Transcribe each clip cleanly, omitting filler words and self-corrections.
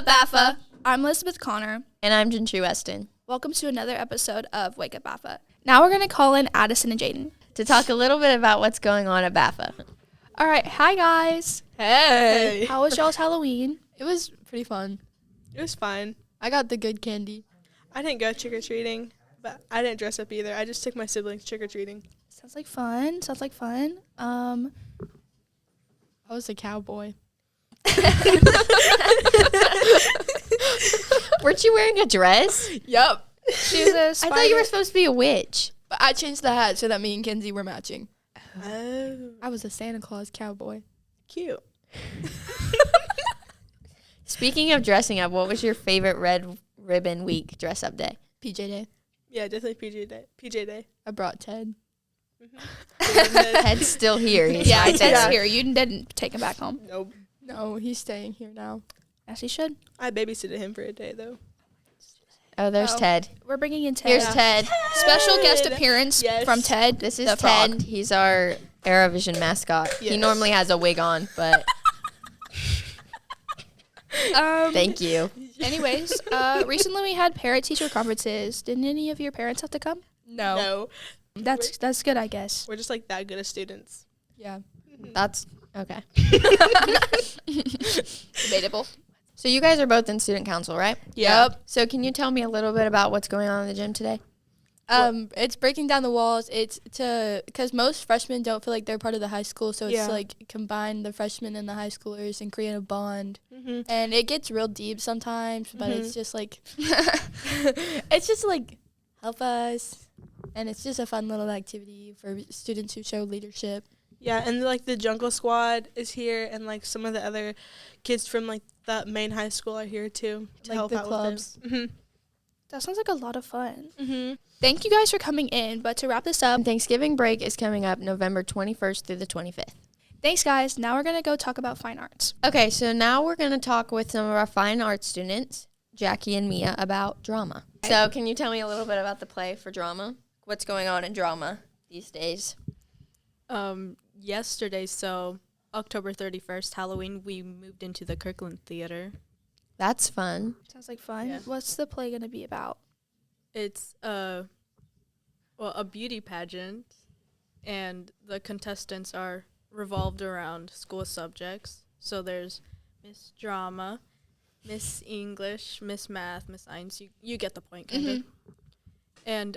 Bafa. I'm Elizabeth Connor. And I'm Gentry Weston. Welcome to another episode of Wake Up Bafa. Now we're going to call in Addison and Jaden To talk a little bit about what's going on at Bafa. All right. Hi, guys. Hey. How was y'all's Halloween? It was pretty fun. It was fine. I got the good candy. I didn't go trick-or-treating, but I didn't dress up either. I just took my siblings trick-or-treating. Sounds like fun. I was a cowboy. Weren't you wearing a dress? Yep. She was a I spider. thought you were supposed to be a witch. But I changed the hat so that me and Kenzie were matching. Oh, I was a Santa Claus cowboy. cute. Speaking of dressing up, what was your favorite Red Ribbon Week dress up day? PJ Day. Yeah, definitely PJ Day. I brought Ted. Ted's still here. He's Yeah, right Ted's there. here. You didn't take him back home. Nope. No, he's staying here now. Yes, he should. I babysitted him for a day, though. Oh, there's Oh. Ted. We're bringing in Ted. Here's Ted. Special guest Ted. appearance Yes. from Ted. This is the Ted. frog. He's our Aerovision mascot. He Yes. normally has a wig on, but thank you. Anyways, recently we had parent-teacher conferences. Didn't any of your parents have to come? No. No, That's good, I guess. we're just like that good as students. Yeah. That's okay. Debatable. So you guys are both in student council, right? Yep. So can you tell me a little bit about what's going on in the gym today? It's breaking down the walls. It's because most freshmen don't feel like they're part of the high school, so it's Yeah. like combine the freshmen and the high schoolers and create a bond. Mm-hmm. And it gets real deep sometimes, but Mhm. it's just like it's just like help us, and it's just a fun little activity for students who show leadership. Yeah, and like the Jungle Squad is here, and like some of the other kids from like the main high school are here too to Like help the out clubs. with them. That sounds like a lot of fun. Mm-hmm. Thank you guys for coming in. But to wrap this up, Thanksgiving break is coming up November 21st through the 25th. thanks, guys. Now we're going to go talk about fine arts. Okay, so now we're going to talk with some of our fine arts students, Jackie and Mia, about drama. So can you tell me a little bit about the play for drama? What's going on in drama these days? Yesterday, so October 31st, Halloween, we moved into the Kirkland Theater. That's fun. Sounds like fun. Yeah. What's the play going to be about? It's a beauty pageant, and the contestants are revolved around school subjects. So there's Miss Drama, Miss English, Miss Math, Miss Science. You get the point, kind of. And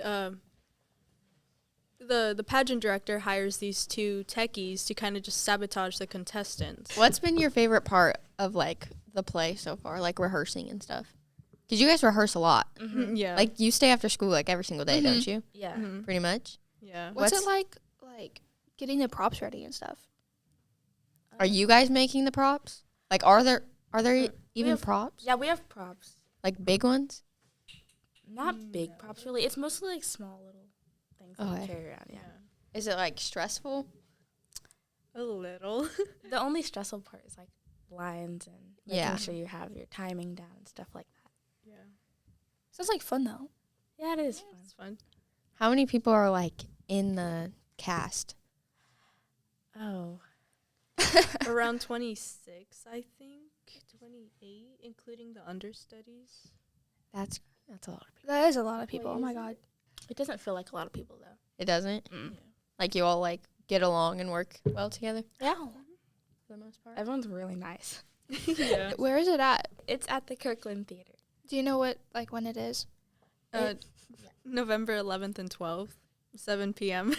the pageant director hires these two techies to kind of just sabotage the contestants. What's been your favorite part of, like, the play so far, like rehearsing and stuff? Because you guys rehearse a lot. Mm-hmm. Yeah. Like, you stay after school, like, every single day, don't you? yeah. Mm-hmm. Pretty much. Yeah. What's What's- it like getting the props ready and stuff? Are you guys making the props? Like, are there even have- props? Yeah, we have props. Like, big ones? Not big props, really. It's mostly like small little things that Okay. we carry around. Yeah. Is it, like, stressful? A little. The only stressful part is like lines and making Yeah. sure you have your timing down and stuff like that. Yeah. Sounds like fun, though. Yeah, it is fun. It's fun. How many people are, like, in the cast? Oh, Around 26, I think. 28, including the understudies. That's a lot of people. That is a lot of people. Wait, Oh, my is God. it doesn't feel like a lot of people though. It doesn't? Mm. Like, you all, like, get along and work well together Yeah, for the most part? everyone's really nice. Yeah. Where is it at? It's at the Kirkland Theater. Do you know when it is? November 11th and 12th, 7 p.m.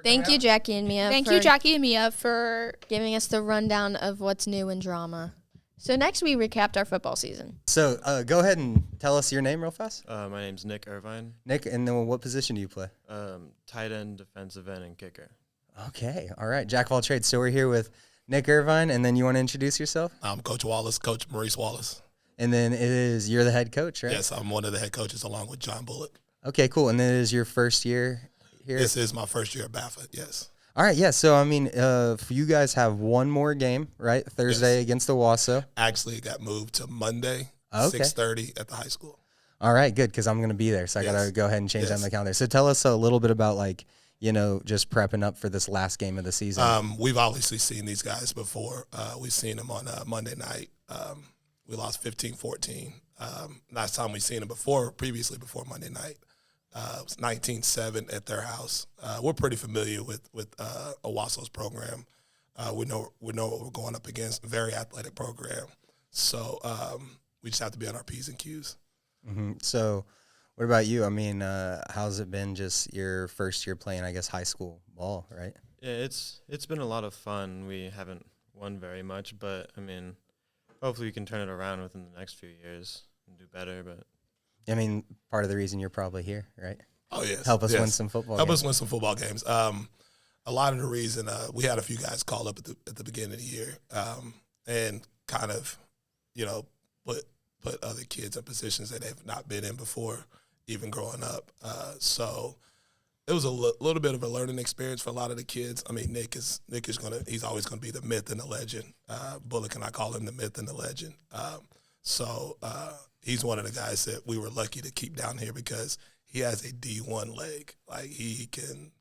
Thank you, Jackie and Mia. Thank for you, Jackie and Mia, for giving us the rundown of what's new in drama. So next we recapped our football season. So go ahead and tell us your name real fast. My name's Nick Irvine. Nick, and then what position do you play? Tight end, defensive end, and kicker. Okay, all right, jack of all trades. So we're here with Nick Irvine, and then you want to introduce yourself? I'm Coach Wallace, Coach Maurice Wallace. And then you're the head coach, right? Yes, I'm one of the head coaches along with John Bullock. Okay, cool. And then it is your first year here? This is my first year at Bafa, yes. All right, yeah. So, I mean, you guys have one more game, right? Thursday Yes. against the Wasso. Actually, it got moved to Monday, Okay. 6:30 at the high school. All right, good, because I'm going to be there. So I got to Yes. go ahead and change that on Yes. the calendar. So tell us a little bit about, like, just prepping up for this last game of the season. We've obviously seen these guys before. We've seen them on Monday night. We lost 15-14. Last time we seen them previously before Monday night. It was 19-7 at their house. We're pretty familiar with Owasso's program. We know what we're going up against. Very athletic program. So we just have to be on our P's and Q's. Mm-hmm. So what about you? I mean, how's it been just your first year playing, I guess, high school ball, right? Yeah, it's been a lot of fun. We haven't won very much, but I mean, hopefully we can turn it around within the next few years and do better. But I mean, part of the reason you're probably here, right? Oh, yes. Help us win some football Help games. us win some football games. A lot of the reason we had a few guys call up at the beginning of the year and kind of, put other kids in positions that they've not been in before, even growing up. So it was a little bit of a learning experience for a lot of the kids. I mean, Nick is he's always gonna be the myth and the legend. Bullock and I call him the myth and the legend. So he's one of the guys that we were lucky to keep down here because he has a D1 leg. Like he can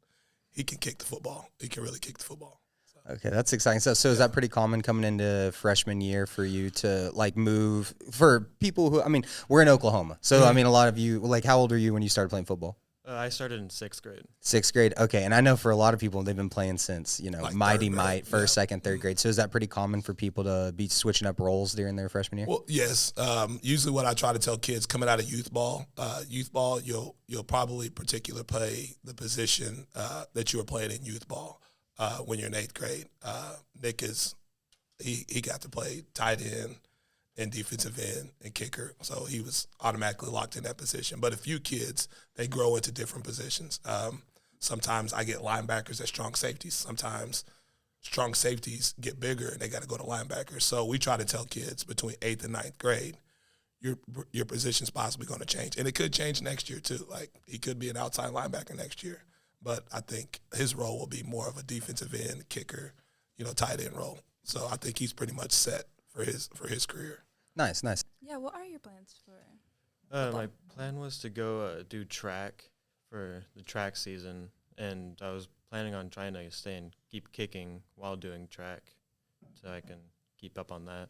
kick the football. He can really kick the football. Okay, that's exciting stuff. So is that pretty common coming into freshman year for you to like move for people who, I mean, we're in Oklahoma. So, I mean, a lot of you, like, how old are you when you started playing football? I started in 6th grade. 6th grade. Okay. And I know for a lot of people, they've been playing since, Like Mighty third grade, Might, first, yeah. second, third grade. So is that pretty common for people to be switching up roles during their freshman year? Well, yes. Usually what I try to tell kids coming out of youth ball, you'll probably particularly play the position that you were playing in youth ball when you're in 8th grade. Nick he got to play tight end and defensive end and kicker, so he was automatically locked in that position. But a few kids, they grow into different positions. Sometimes I get linebackers as strong safeties. Sometimes strong safeties get bigger and they got to go to linebackers. So we try to tell kids between 8th and 9th grade, your position's possibly going to change. And it could change next year too. Like he could be an outside linebacker next year. But I think his role will be more of a defensive end, kicker, tight end role. So I think he's pretty much set for his career. Nice. Yeah, what are your plans for? My plan was to go do track for the track season, and I was planning on trying to stay and keep kicking while doing track so I can keep up on that.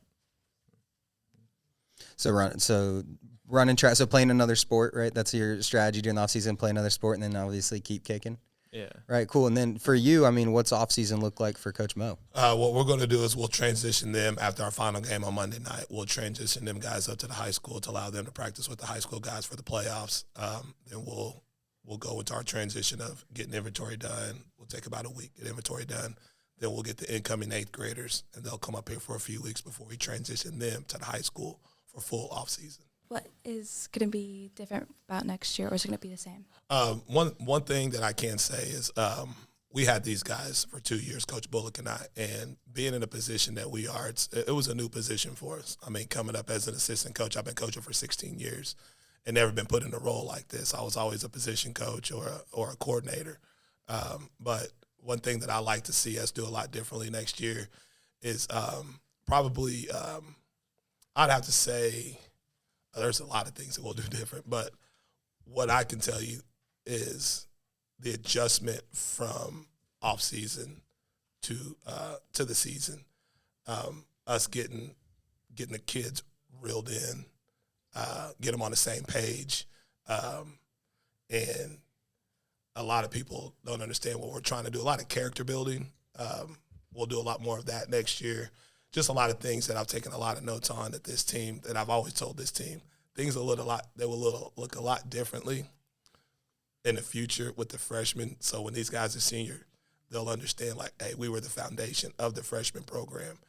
So running track, so playing another sport, right? That's your strategy during the off season, play another sport, and then obviously keep kicking. Yeah. Right, cool. And then for you, I mean, what's off season look like for Coach Mo? What we're going to do is we'll transition them after our final game on Monday night. We'll transition them guys up to the high school to allow them to practice with the high school guys for the playoffs. Then we'll go into our transition of getting inventory done. We'll take about a week, get inventory done. Then we'll get the incoming 8th graders, and they'll come up here for a few weeks before we transition them to the high school for full off season. What is going to be different about next year, or is it going to be the same? One thing that I can say is we had these guys for 2 years, Coach Bullock and I, and being in a position that we are, it was a new position for us. I mean, coming up as an assistant coach, I've been coaching for 16 years and never been put in a role like this. I was always a position coach or a coordinator. But one thing that I like to see us do a lot differently next year is probably I'd have to say there's a lot of things that we'll do different, but what I can tell you is the adjustment from off season to the season, us getting the kids reeled in, get them on the same page, and a lot of people don't understand what we're trying to do. A lot of character building. We'll do a lot more of that next year. Just a lot of things that I've taken a lot of notes on that this team, that I've always told this team, things will look a lot differently in the future with the freshmen. So when these guys are senior, they'll understand like, hey, we were the foundation of the freshman program.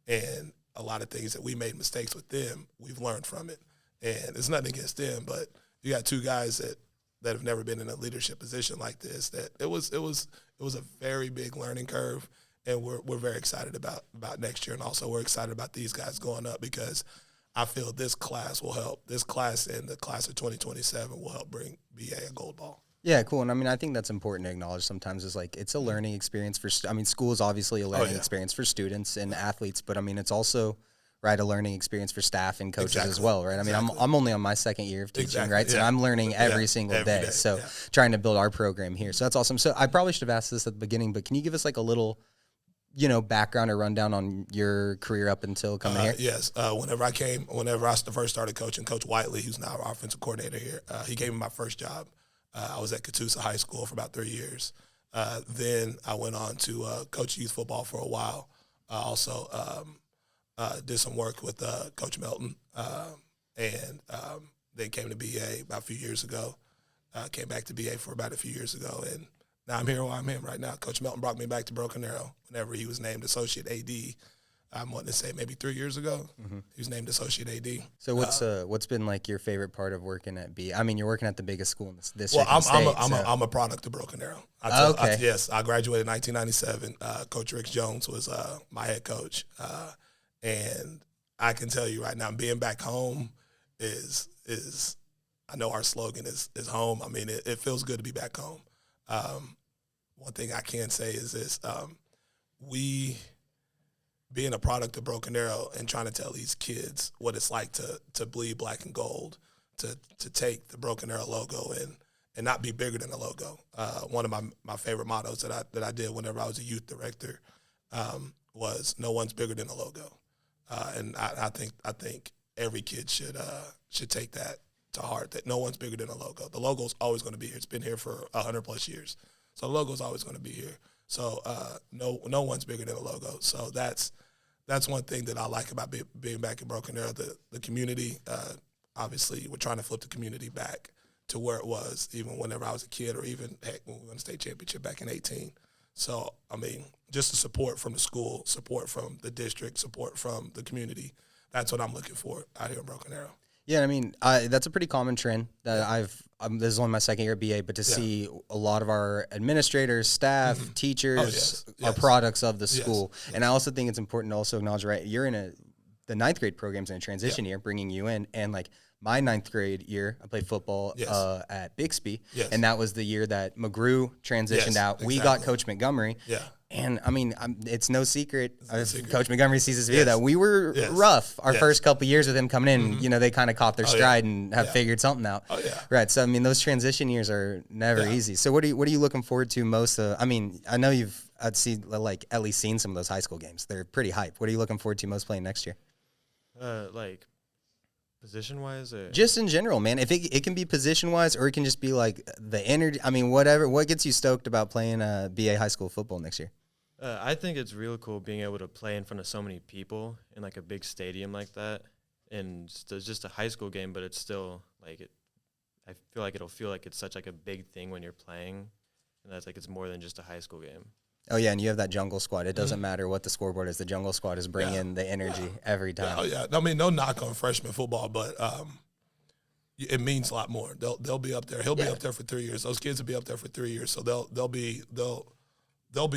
And a lot of things that we made mistakes with them, we've learned from it. And it's nothing against them, but you got two guys that have never been in a leadership position like this, that it was a very big learning curve. And we're very excited about next year. And also we're excited about these guys going up because I feel this class will help. This class and the class of 2027 will help bring BA a gold ball. Yeah, cool. And I mean, I think that's important to acknowledge sometimes is like it's a learning experience for school is obviously a learning experience for students and athletes, but I mean, it's also a learning experience for staff and coaches as well, right? I mean, I'm only on my second year of teaching, right? So I'm learning every single day. So trying to build our program here. So that's awesome. So I probably should have asked this at the beginning, but can you give us like a little background or rundown on your career up until coming here? Yes. Whenever I first started coaching, Coach Whiteley, who's now our offensive coordinator here, he gave me my first job. I was at Catoosa High School for about 3 years. Then I went on to coach youth football for a while. I also did some work with Coach Melton, and then came to BA about a few years ago. Came back to BA for about a few years ago, and now I'm here where I'm right now. Coach Melton brought me back to Broken Arrow whenever he was named Associate AD. I'm wanting to say maybe 3 years ago. Mm-hmm. He was named Associate AD. So what's been like your favorite part of working at BA? I mean, you're working at the biggest school in this well, state. I'm a product of Broken Arrow. Okay. Yes, I graduated in 1997. Coach Rick Jones was my head coach, and I can tell you right now, being back home is I know our slogan is home. I mean, it feels good to be back home. One thing I can say is this: we, being a product of Broken Arrow and trying to tell these kids what it's like to bleed black and gold, to take the Broken Arrow logo and not be bigger than the logo. One of my favorite mottos that I did whenever I was a youth director was "No one's bigger than the logo," and I think every kid should take that to heart, that no one's bigger than the logo. The logo's always going to be here. It's been here for 100+ years, so the logo's always going to be here. So no one's bigger than the logo. So that's one thing that I like about being back in Broken Arrow. The community, obviously, we're trying to flip the community back to where it was even whenever I was a kid, or even when we won the state championship back in 2018. So I mean, just the support from the school, support from the district, support from the community. That's what I'm looking for out here in Broken Arrow. Yeah, I mean, that's a pretty common trend that this is only my second year at BA, but to see a lot of our administrators, staff, teachers are products of the school. Yes. And I also think it's important to also acknowledge, right, you're in the ninth grade program's in a transition year, bringing you in. And like my ninth grade year, I played football at Bixby, and that was the year that McGrew transitioned out. Exactly. We got Coach Montgomery. Yeah. And, I mean, it's no secret. Coach Montgomery sees this video that we were rough our first couple years with him coming in. You know, they kind of caught their stride and have figured something out. Oh, yeah. Right. So, I mean, those transition years are never easy. So, what are you looking forward to most? I mean, I know at least seen some of those high school games. They're pretty hype. What are you looking forward to most playing next year? Like position-wise? Or? Just in general, man. If it can be position-wise, or it can just be like the energy. I mean, whatever. What gets you stoked about playing BA high school football next year? I think it's real cool being able to play in front of so many people in like a big stadium like that, and it's just a high school game, but it's still like it. I feel like it'll feel like it's such like a big thing when you're playing, and that's like it's more than just a high school game. Oh yeah, and you have that jungle squad. It doesn't matter what the scoreboard is. The jungle squad is bringing the energy every time. Oh yeah. I mean, no knock on freshman football, but it means a lot more. They'll be up there. He'll be up there for 3 years. Those kids will be up there for 3 years, so they'll be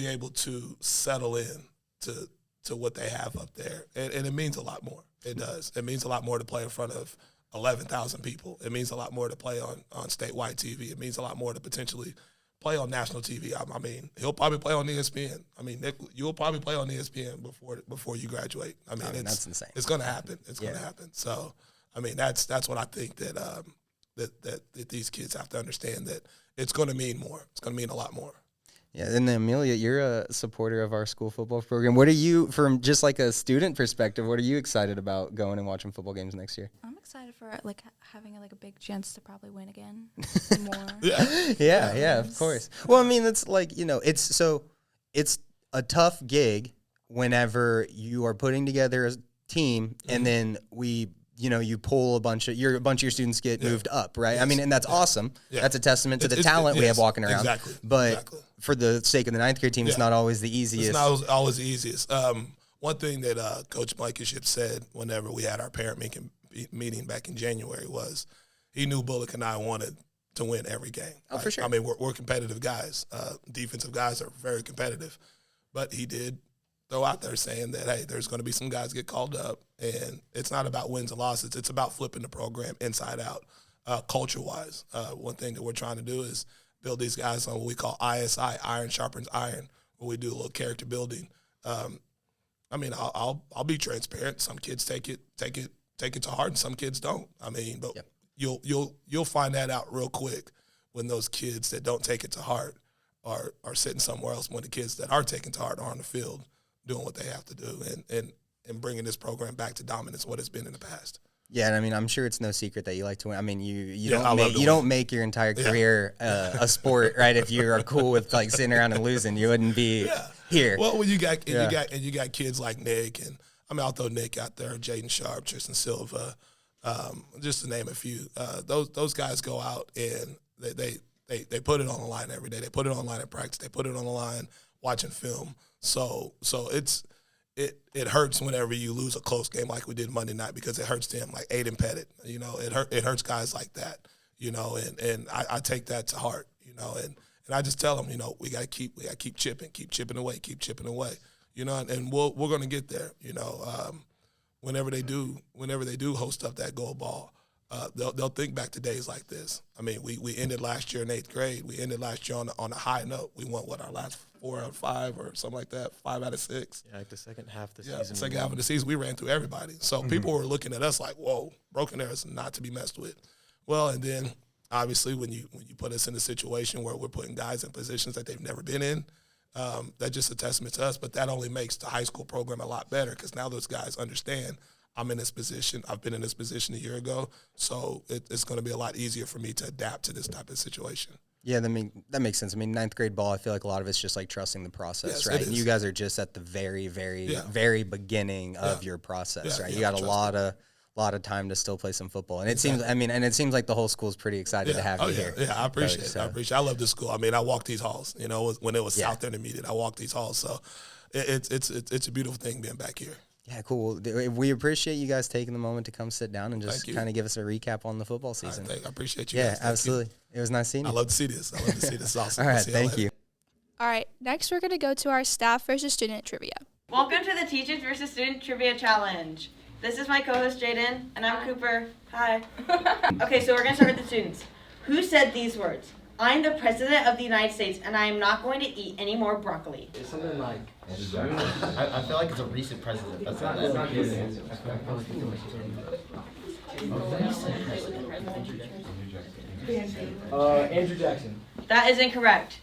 able to settle in to what they have up there. And it means a lot more. It does. It means a lot more to play in front of 11,000 people. It means a lot more to play on statewide TV. It means a lot more to potentially play on national TV. I mean, he'll probably play on ESPN. I mean, Nick, you'll probably play on ESPN before you graduate. I mean that's insane. It's going to happen. It's going to happen. So, I mean, that's what I think that these kids have to understand, that it's going to mean more. It's going to mean a lot more. Yeah, and then Amelia, you're a supporter of our school football program. What are you, from just like a student perspective, what are you excited about going and watching football games next year? I'm excited for like having a big chance to probably win again. More. Yeah, of course. Well, I mean, it's like, it's a tough gig whenever you are putting together a team and then you pull a bunch of your students get moved up, right? Yes. I mean, and that's awesome. Yeah. That's a testament to the talent we have walking around. Exactly. But for the sake of the ninth grade team, it's not always the easiest. It's not always the easiest. One thing that Coach Blankenship said whenever we had our parent meeting back in January was he knew Bullock and I wanted to win every game. Oh, for sure. I mean, we're competitive guys. Defensive guys are very competitive. But he did throw out there saying that, hey, there's going to be some guys get called up, and it's not about wins and losses. It's about flipping the program inside out, culture-wise. One thing that we're trying to do is build these guys on what we call ISI, iron sharpens iron, where we do a little character building. I mean, I'll be transparent. Some kids take it to heart, and some kids don't. I mean, but you'll find that out real quick when those kids that don't take it to heart are sitting somewhere else, when the kids that are taking to heart are on the field. doing what they have to do and bringing this program back to dominance, what it's been in the past. Yeah, and I mean, I'm sure it's no secret that you like to win. I mean, you Yeah, don't make your entire career a sport, right? If you are cool with like sitting around and losing, you wouldn't be here. Well, when you got kids like Nick, and I mean, I'll throw Nick out there, Jaden Sharp, Tristan Silva, just to name a few. Those guys go out and they put it on the line every day. They put it on the line at practice. They put it on the line watching film. So it hurts whenever you lose a close game like we did Monday night, because it hurts them, like Aiden Pettit. You know, it hurts guys like that. You know, and I take that to heart. You know, and I just tell them, you know, we gotta keep chipping away. You know, and we're gonna get there. You know, whenever they do host up that gold ball, they'll think back to days like this. I mean, we ended last year in 8th grade. We ended last year on a high note. We won our last 4 out of 5 or something like that, 5 out of 6. Yeah, like the second half of the Yeah, season. second half of the season, we ran through everybody. So people were looking at us like, whoa, Broken Arrow is not to be messed with. Well, and then obviously when you put us in a situation where we're putting guys in positions that they've never been in, that's just a testament to us. But that only makes the high school program a lot better, because now those guys understand I'm in this position. I've been in this position a year ago, so it's going to be a lot easier for me to adapt to this type of situation. Yeah, that makes sense. I mean, 9th grade ball, I feel like a lot of it's just like trusting the process, Yes, right? it And is. you guys are just at the very, very, very beginning of your process, right? You got a lot of time to still play some football, and it seems like the whole school's pretty excited to have you here. Yeah, I appreciate it. Coach, I love this school. I mean, I walk these halls. You know, when it was South Intermediate, I walked these halls. So it's a beautiful thing being back here. Yeah, cool. We appreciate you guys taking the moment to come sit down and just kind of give us a recap on the football season. Right, I appreciate you. Yeah, guys. absolutely. It was nice seeing you. I love to see this. It's awesome. All right, thank you. All right, next we're going to go to our staff versus student trivia. Welcome to the Teachers versus Student Trivia Challenge. This is my co-host Jaden, and I'm Cooper. Hi. Okay, so we're going to start with the students. Who said these words? I'm the President of the United States, and I am not going to eat any more broccoli. It's something like, I feel like it's a recent president. That's not Andrew Jackson. That is incorrect.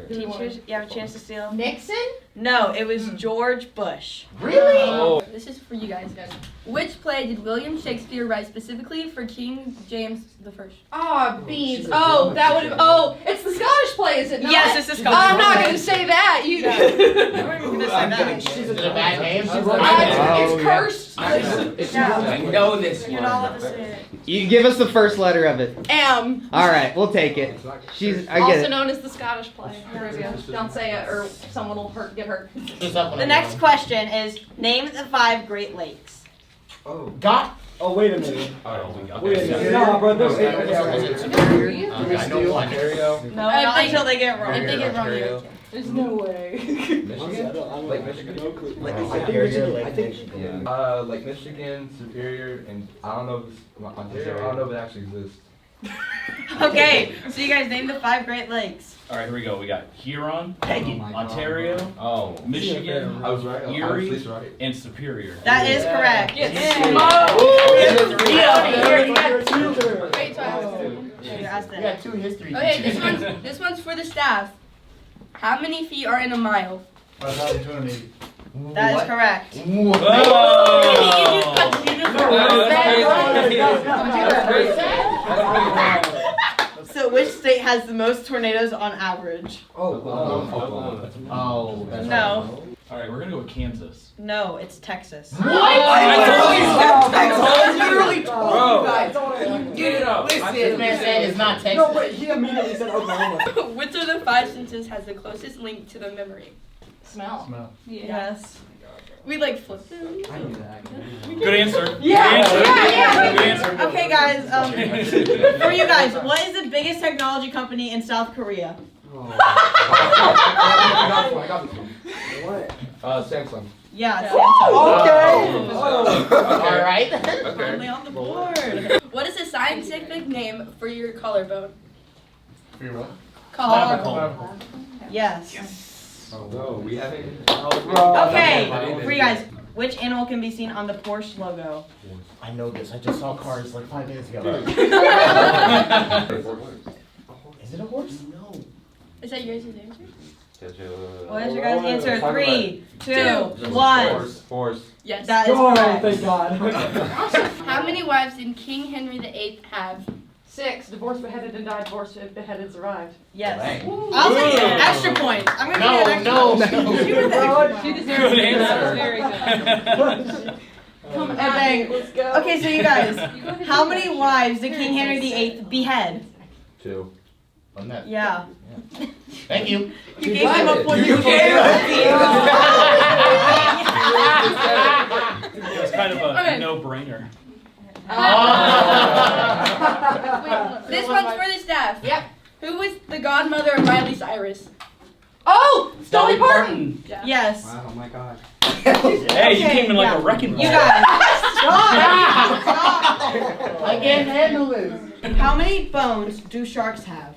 Teachers, you have a chance to steal? Nixon? No, it was George Bush. Really? Oh. This is for you guys. Which play did William Shakespeare write specifically for King James I? Oh, beans. Oh, that would have. Oh, it's the Scottish play, is it not? Yes, it's the Scottish play. I'm not going to say that. You. You weren't even going to say that. She's a bad name. It's cursed. I know this You're one. not allowed to say it. You give us the first letter of it. M. All right, we'll take it. I get Also it. known as the Scottish play. Don't say it, or someone will get hurt. The next question is, name the 5 Great Lakes. Oh. Got. Oh, wait a minute. Wait a minute. No, Nah, bro, there's I know one. Ontario. No, not until they get wrong. If they get wrong, Ontario. there's no way. Michigan? Like Michigan? No clue. Like I think like Michigan, Superior, and I don't know if Ontario. I don't know if it actually exists. Okay, so you guys name the 5 Great Lakes. All right, here we go. We got Huron, Thank you. Ontario, Michigan, I was right. Erie, I was right. and Superior. That is correct. You asked We it. got 2 history. Okay, this one's for the staff. How many feet are in a mile? That is correct. So which state has the most tornadoes on average? Oh, No. All right, we're gonna go with Kansas. No, it's Texas. Bro, this man said it's not Texas. No, but he immediately said Oklahoma. Which of the 5 senses has the closest link to the memory? Smell. Yes. We like flipped it. I knew that. Good answer. Yeah. Good answer. Okay, guys. For you guys, what is the biggest technology company in South Korea? I got this one. What? Samsung. Yeah, Samsung. Okay. All right. Finally on the board. What is the scientific name for your collarbone? For your what? Collarbone. Yes. Oh, no, we haven't. Okay, for you guys, which animal can be seen on the Porsche logo? I know this. I just saw cars like 5 minutes ago. Is it a horse? No. Is that yours' answer? What is your guys' answer? 3, 2, 1. Force. Yes. That is correct. Thank God. How many wives did King Henry VIII have? 6. Divorced, beheaded, and died. Divorced, beheaded, survived. Yes. I'll take an extra point. I'm going to give you an extra point. You were the extra point. She deserves Good it. That answer. was very good. Come on, Okay. let's go. Okay, so you guys, how many wives did King Henry VIII behead? 2. Yeah. Thank you. You gave him a point. It was kind of a no-brainer. This one's for the staff. Yep. Who was the godmother of Miley Cyrus? Oh! Dolly Parton! Yes. Wow, my God. Hey, you came in like a wrecking ball. You guys. Again, and the lose. How many bones do sharks have?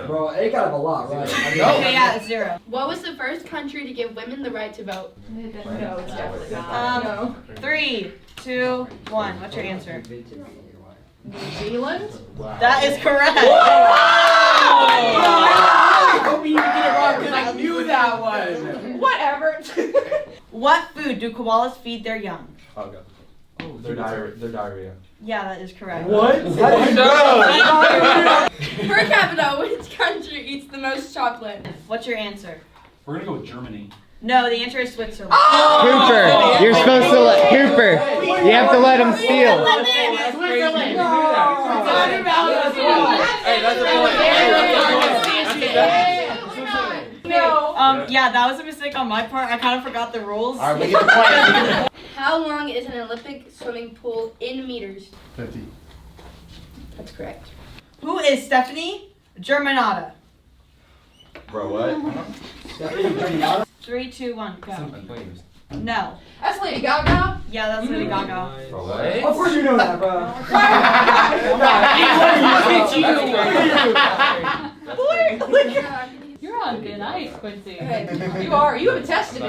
Bro, it got him a lot, right? Okay, yeah, it's 0. What was the first country to give women the right to vote? No, it's definitely not. 3, 2, 1. What's your answer? New Zealand? That is correct. I hope you didn't get it wrong because I knew that one. Whatever. What food do koalas feed their young? Okay. Oh, their diarrhea. Yeah, that is correct. What? Per capita, which country eats the most chocolate? What's your answer? We're gonna go with Germany. No, the answer is Switzerland. Cooper, you're supposed to let Cooper. You have to let him steal. Switzerland. Yeah, that was a mistake on my part. I kind of forgot the rules. All right, we get the point. How long is an Olympic swimming pool in meters? 50. That's correct. Who is Stephanie Germanata? Bro, what? 3, 2, 1, go. Something, please. No. That's Lady Gaga. Yeah, that's Lady Gaga. Bro, what? Of course you know that, bro. You're on good ice, Quincy. You are. You have a test today.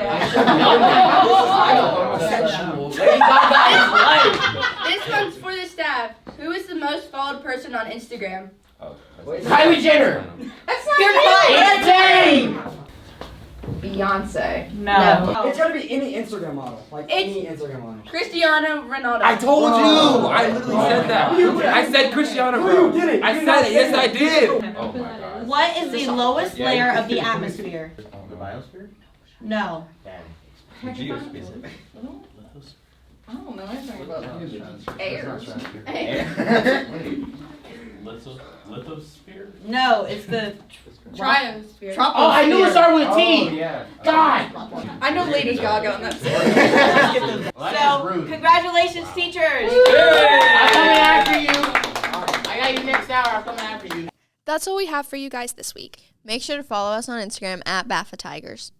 This one's for the staff. Who is the most followed person on Instagram? Kylie Jenner. That's not It's Dame. Beyonce. No. It's gotta be any Instagram model. Like any Instagram model. Cristiano Ronaldo. I told you! I literally said that. I said Cristiano, bro. You did it. I said it. Yes, I did. Oh my God. What is the lowest layer of the atmosphere? The biosphere? No. The geosphere. I don't know anything about air. Lithosphere? No, it's the Triosphere. troposphere. Oh, I knew it started with a Oh, T. yeah. God. I know Lady Gaga, and that's So, congratulations, teachers. I'm coming after you. I got you next hour. I'm coming after you. That's all we have for you guys this week. Make sure to follow us on Instagram at Bafa Tigers.